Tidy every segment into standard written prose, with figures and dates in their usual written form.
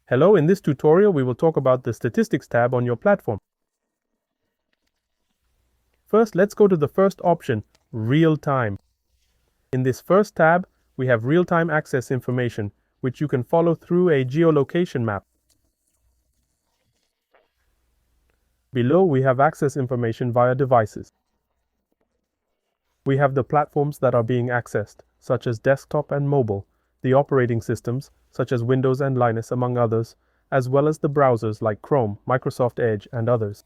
Hello, in this tutorial we will talk about the Statistics tab on your platform. First, let's go to the first option, Real Time. In this first tab, we have real-time access information, which you can follow through a geolocation map. Below, we have access information via devices. We have the platforms that are being accessed, such as desktop and mobile, the operating systems, such as Windows and Linus, among others, as well as the browsers like Chrome, Microsoft Edge, and others.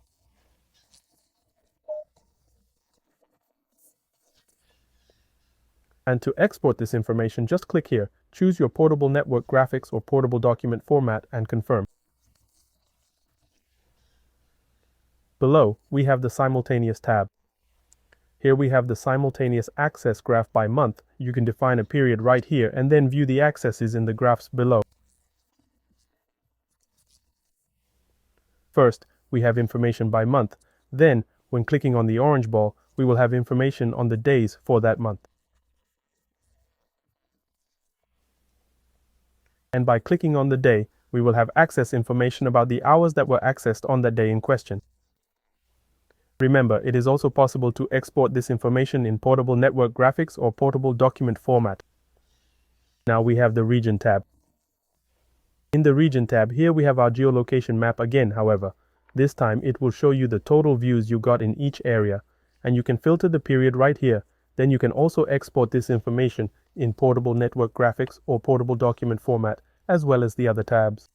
And to export this information, just click here, choose your portable network graphics or portable document format, and confirm. Below, we have the Simultaneous tab. Here we have the simultaneous access graph by month. You can define a period right here and then view the accesses in the graphs below. First, we have information by month. Then, when clicking on the orange ball, we will have information on the days for that month. And by clicking on the day, we will have access information about the hours that were accessed on that day in question. Remember, it is also possible to export this information in portable network graphics or portable document format. Now we have the Region tab. In the Region tab, here we have our geolocation map again, however. This time it will show you the total views you got in each area, and you can filter the period right here. Then you can also export this information in portable network graphics or portable document format, as well as the other tabs.